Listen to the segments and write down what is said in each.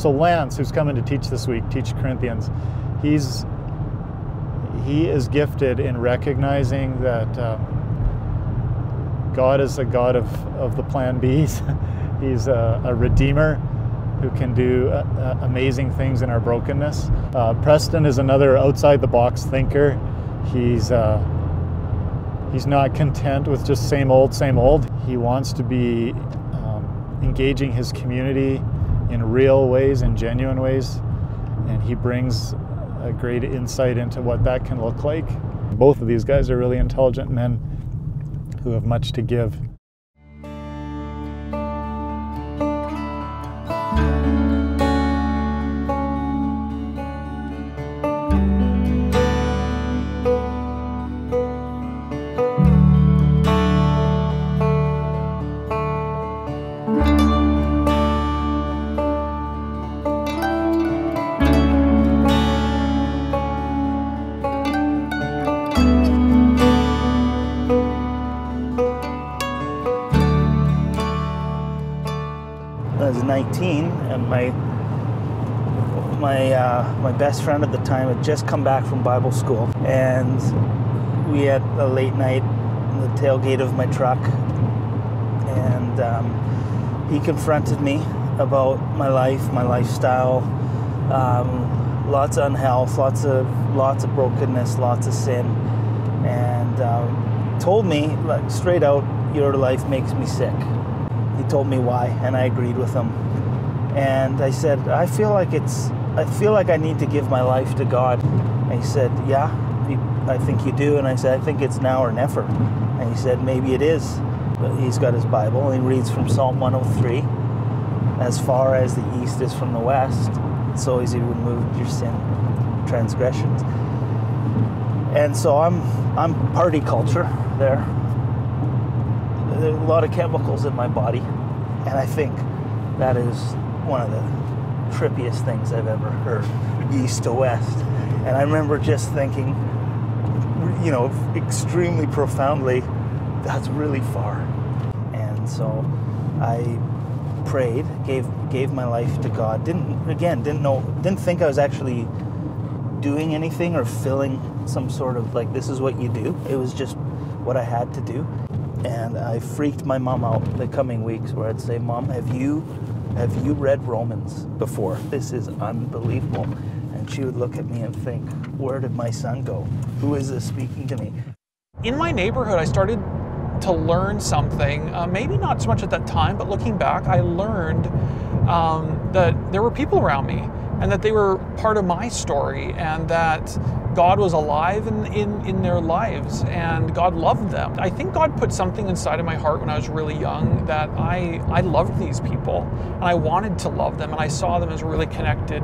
So Lance, who's coming to teach this week, teach Corinthians, he is gifted in recognizing that God is a God of the plan Bs. He's a redeemer who can do amazing things in our brokenness. Preston is another outside the box thinker. He's not content with just same old, same old. He wants to be engaging his community in real ways, in genuine ways, and he brings a great insight into what that can look like. Both of these guys are really intelligent men who have much to give. I was 19, and my best friend at the time had just come back from Bible school, and we had a late night in the tailgate of my truck, and he confronted me about my life, my lifestyle, lots of unhealth, lots of brokenness, lots of sin, and told me, like, straight out, "Your life makes me sick." He told me why, and I agreed with him. And I said, I feel like I need to give my life to God. And he said, "Yeah, I think you do." And I said, "I think it's now or never." And he said, "Maybe it is." But he's got his Bible, and he reads from Psalm 103. "As far as the east is from the west, so as he removed your sin, transgressions." And so I'm party culture there. There's a lot of chemicals in my body, and I think that is one of the trippiest things I've ever heard, east to west. And I remember just thinking, you know, extremely profoundly, that's really far. And so I prayed, gave my life to God. Didn't think I was actually doing anything or filling some sort of, like, this is what you do. It was just what I had to do. And I freaked my mom out the coming weeks, where I'd say, "Mom, have you read Romans before? This is unbelievable." And she would look at me and think, "Where did my son go? Who is this speaking to me?" In my neighborhood, I started to learn something, maybe not so much at that time, but looking back, I learned that there were people around me, and that they were part of my story, and that God was alive in their lives, and God loved them. I think God put something inside of my heart when I was really young, that I loved these people, and I wanted to love them, and I saw them as really connected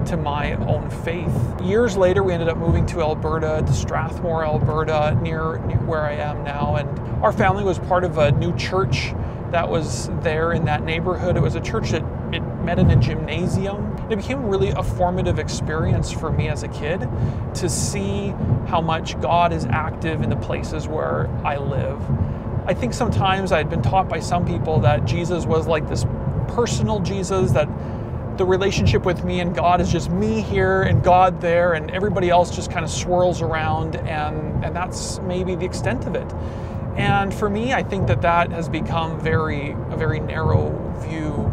to my own faith. Years later, we ended up moving to Alberta, to Strathmore, Alberta, near where I am now, and our family was part of a new church that was there in that neighborhood. It was a church that it met in a gymnasium. It became really a formative experience for me as a kid to see how much God is active in the places where I live. I think sometimes I'd been taught by some people that Jesus was like this personal Jesus, that the relationship with me and God is just me here and God there, and everybody else just kind of swirls around, and that's maybe the extent of it. And for me, I think that has become a very narrow view,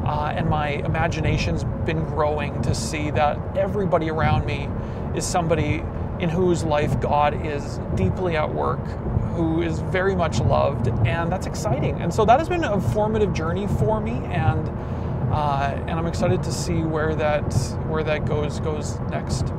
and my imagination's been growing to see that everybody around me is somebody in whose life God is deeply at work, who is very much loved, and that's exciting. And so that has been a formative journey for me, and I'm excited to see where that goes next.